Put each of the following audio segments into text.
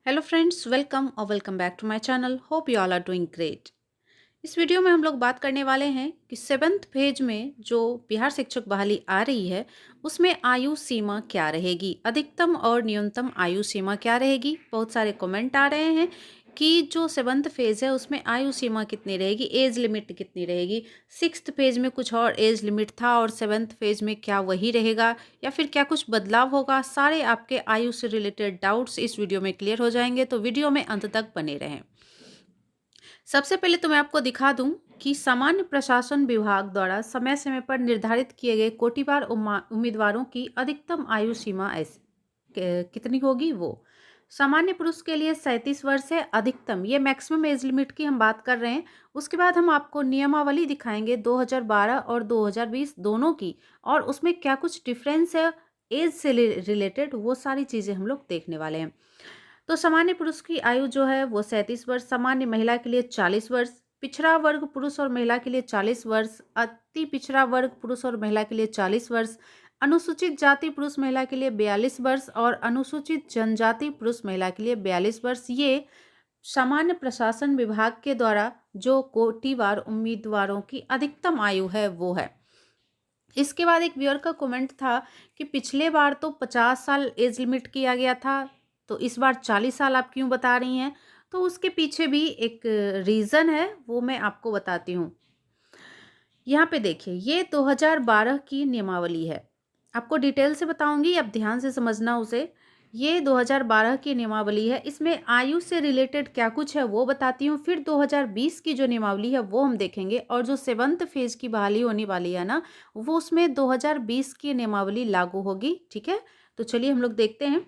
Hello friends, welcome back to my channel. Hope you all are doing great. इस video में हम लोग बात करने वाले हैं कि सेवन्थ फेज में जो बिहार शिक्षक बहाली आ रही है उसमें आयु सीमा क्या रहेगी, अधिकतम और न्यूनतम आयु सीमा क्या रहेगी। बहुत सारे कमेंट आ रहे हैं कि जो सेवन्थ फेज है उसमें आयु सीमा कितनी रहेगी, एज लिमिट कितनी रहेगी। सिक्स्थ फेज में कुछ और एज लिमिट था और सेवन्थ फेज में क्या वही रहेगा या फिर क्या कुछ बदलाव होगा। सारे आपके आयु से रिलेटेड डाउट्स इस वीडियो में क्लियर हो जाएंगे, तो वीडियो में अंत तक बने रहें। सबसे पहले तो मैं आपको दिखा दूं कि सामान्य प्रशासन विभाग द्वारा समय समय पर निर्धारित किए गए कोटिवार उम्मीदवारों की अधिकतम आयु सीमा कितनी होगी। वो सामान्य पुरुष के लिए 37 वर्ष है अधिकतम, ये मैक्सिमम एज लिमिट की हम बात कर रहे हैं। उसके बाद हम आपको नियमावली दिखाएंगे 2012 और 2020 दोनों की, और उसमें क्या कुछ डिफरेंस है एज से रिलेटेड, वो सारी चीज़ें हम लोग देखने वाले हैं। तो सामान्य पुरुष की आयु जो है वो 37 वर्ष, सामान्य महिला के लिए 40 वर्ष, पिछड़ा वर्ग पुरुष और महिला के लिए 40 वर्ष, अति पिछड़ा वर्ग पुरुष और महिला के लिए 40 वर्ष, अनुसूचित जाति पुरुष महिला के लिए 42 वर्ष और अनुसूचित जनजाति पुरुष महिला के लिए 42 वर्ष। ये सामान्य प्रशासन विभाग के द्वारा जो कोटिवार उम्मीदवारों की अधिकतम आयु है वो है। इसके बाद एक व्यूअर का कमेंट था कि पिछले बार तो 50 साल एज लिमिट किया गया था, तो इस बार 40 साल आप क्यों बता रही हैं। तो उसके पीछे भी एक रीज़न है, वो मैं आपको बताती हूँ। यहाँ पे देखिए, ये 2012 की नियमावली है, आपको डिटेल से बताऊंगी, आप ध्यान से समझना उसे। ये 2012 की नियमावली है, इसमें आयु से रिलेटेड क्या कुछ है वो बताती हूँ। फिर 2020 की जो नियमावली है वो हम देखेंगे, और जो सेवन्थ फेज की बहाली होने वाली है ना, वो उसमें 2020 की नियमावली लागू होगी। ठीक है, तो चलिए हम लोग देखते हैं।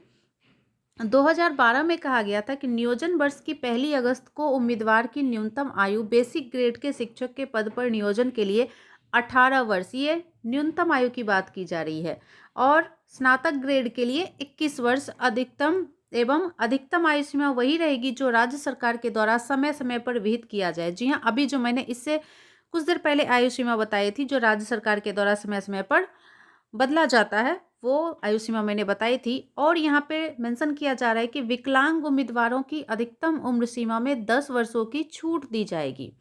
2012 में कहा गया था कि नियोजन वर्ष की 1 अगस्त को उम्मीदवार की न्यूनतम आयु बेसिक ग्रेड के शिक्षक के पद पर नियोजन के लिए 18 वर्ष, ये न्यूनतम आयु की बात की जा रही है, और स्नातक ग्रेड के लिए 21 वर्ष अधिकतम, एवं अधिकतम आयु सीमा वही रहेगी जो राज्य सरकार के द्वारा समय समय पर विहित किया जाए। जी हाँ, अभी जो मैंने इससे कुछ देर पहले आयु सीमा बताई थी जो राज्य सरकार के द्वारा समय समय पर बदला जाता है, वो आयु सीमा मैंने बताई थी। और यहाँ पे मेंशन किया जा रहा है कि विकलांग उम्मीदवारों की अधिकतम उम्र सीमा में 10 वर्षों की छूट दी जाएगी,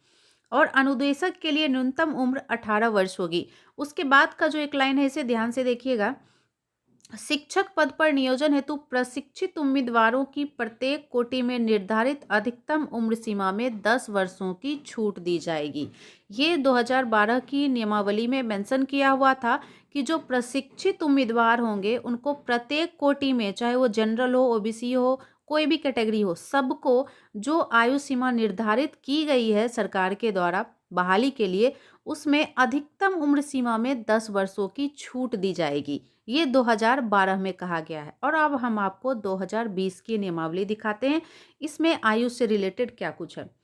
और अनुदेशक के लिए न्यूनतम उम्र 18 वर्ष होगी। उसके बाद का जो एक लाइन है इसे ध्यान से देखिएगा। शिक्षक पद पर नियोजन हेतु प्रशिक्षित उम्मीदवारों की प्रत्येक कोटि में निर्धारित अधिकतम उम्र सीमा में 10 वर्षों की छूट दी जाएगी। ये 2012 की नियमावली में मेंशन किया हुआ था कि जो प्रशिक्षित उम्मीदवार होंगे उनको प्रत्येक कोटि में, चाहे वो जनरल हो, ओबीसी हो, कोई भी कैटेगरी हो, सबको जो आयु सीमा निर्धारित की गई है सरकार के द्वारा बहाली के लिए, उसमें अधिकतम उम्र सीमा में 10 वर्षों की छूट दी जाएगी। ये 2012 में कहा गया है। और अब हम आपको 2020 की नियमावली दिखाते हैं, इसमें आयु से रिलेटेड क्या कुछ है।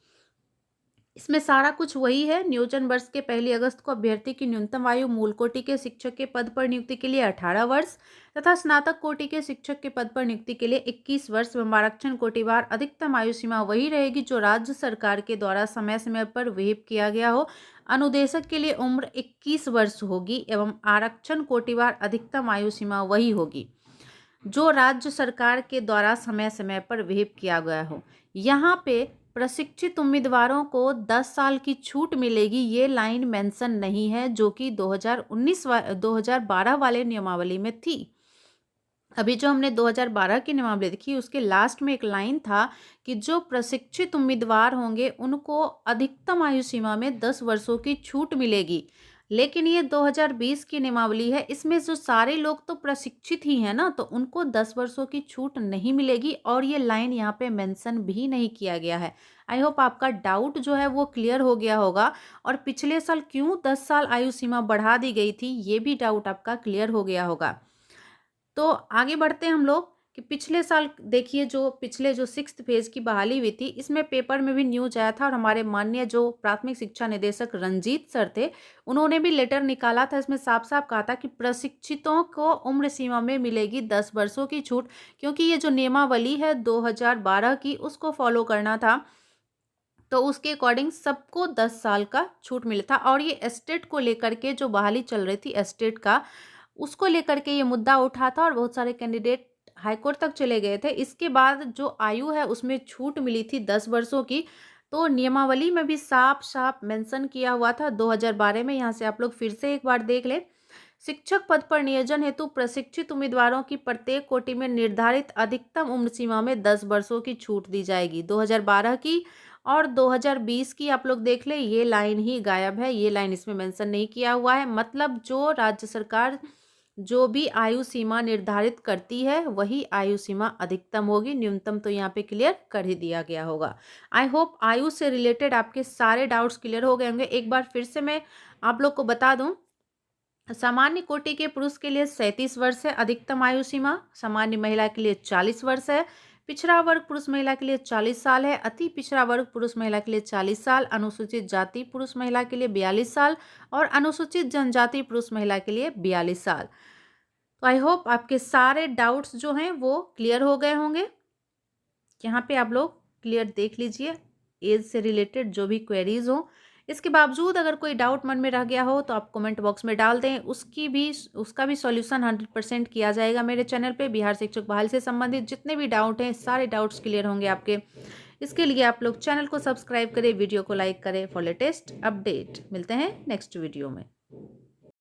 इसमें सारा कुछ वही है। नियोजन वर्ष के 1 अगस्त को अभ्यर्थी की न्यूनतम आयु मूल कोटि के शिक्षक के पद पर नियुक्ति के लिए 18 वर्ष तथा स्नातक कोटि के शिक्षक के पद पर नियुक्ति के लिए 21 वर्ष एवं आरक्षण कोटिवार अधिकतम आयु सीमा वही रहेगी जो राज्य सरकार के द्वारा समय समय पर विहित किया गया हो। अनुदेशक के लिए उम्र 21 वर्ष होगी एवं आरक्षण कोटिवार अधिकतम आयु सीमा वही होगी जो राज्य सरकार के द्वारा समय समय पर विहित किया गया हो। यहाँ पे प्रशिक्षित उम्मीदवारों को 10 साल की छूट मिलेगी, ये लाइन मेंशन नहीं है जो कि 2012 वाले नियमावली में थी। अभी जो हमने 2012 की नियमावली देखी उसके लास्ट में एक लाइन था कि जो प्रशिक्षित उम्मीदवार होंगे उनको अधिकतम आयु सीमा में 10 वर्षों की छूट मिलेगी। लेकिन ये 2020 की नियमावली है, इसमें जो सारे लोग तो प्रशिक्षित ही हैं ना, तो उनको 10 वर्षों की छूट नहीं मिलेगी, और ये लाइन यहाँ पे मेंशन भी नहीं किया गया है। आई होप आपका डाउट जो है वो क्लियर हो गया होगा, और पिछले साल क्यों 10 साल आयु सीमा बढ़ा दी गई थी ये भी डाउट आपका क्लियर हो गया होगा। तो आगे बढ़ते हैं हम लोग कि पिछले साल देखिए, जो पिछले जो सिक्स्थ फेज की बहाली हुई थी, इसमें पेपर में भी न्यूज आया था, और हमारे माननीय जो प्राथमिक शिक्षा निदेशक रंजीत सर थे, उन्होंने भी लेटर निकाला था। इसमें साफ साफ कहा था कि प्रशिक्षितों को उम्र सीमा में मिलेगी 10 वर्षों की छूट, क्योंकि ये जो नियमावली है 2012 की उसको फॉलो करना था, तो उसके अकॉर्डिंग सबको 10 साल का छूट मिला था। और ये एस्टेट को लेकर के जो बहाली चल रही थी एस्टेट का, उसको लेकर के ये मुद्दा उठा था, और बहुत सारे कैंडिडेट हाईकोर्ट तक चले गए थे। इसके बाद जो आयु है उसमें छूट मिली थी 10 वर्षों की। तो नियमावली में भी साफ-साफ मेंशन किया हुआ था 2012 में। यहाँ से आप लोग फिर से एक बार देख लें। शिक्षक पद पर नियोजन हेतु प्रशिक्षित उम्मीदवारों की प्रत्येक कोटि में निर्धारित अधिकतम उम्र सीमा में 10 वर्षों की छूट दी जाएगी। 2012 की और 2020 की आप लोग देख ले, ये लाइन ही गायब है, ये लाइन इसमें मेंशन नहीं किया हुआ है। मतलब जो राज्य सरकार जो भी आयु सीमा निर्धारित करती है वही आयु सीमा अधिकतम होगी, न्यूनतम तो यहाँ पे क्लियर कर ही दिया गया होगा। आई होप आयु से रिलेटेड आपके सारे डाउट्स क्लियर हो गए होंगे। एक बार फिर से मैं आप लोग को बता दूं, सामान्य कोटि के पुरुष के लिए 37 वर्ष है अधिकतम आयु सीमा, सामान्य महिला के लिए 40 वर्ष है, पिछड़ा वर्ग पुरुष महिला के लिए 40 साल है, अति पिछड़ा वर्ग पुरुष महिला के लिए 40 साल, अनुसूचित जाति पुरुष महिला के लिए 42 साल और अनुसूचित जनजाति पुरुष महिला के लिए 42 साल। तो आई होप आपके सारे डाउट्स जो हैं वो क्लियर हो गए होंगे। यहाँ पे आप लोग क्लियर देख लीजिए, एज से रिलेटेड जो भी क्वेरीज हो। इसके बावजूद अगर कोई डाउट मन में रह गया हो तो आप कमेंट बॉक्स में डाल दें, उसका भी सॉल्यूशन 100% किया जाएगा मेरे चैनल पे। बिहार शिक्षक बहाली से संबंधित जितने भी डाउट हैं सारे डाउट्स क्लियर होंगे आपके। इसके लिए आप लोग चैनल को सब्सक्राइब करें, वीडियो को लाइक करें फॉर लेटेस्ट अपडेट। मिलते हैं नेक्स्ट वीडियो में।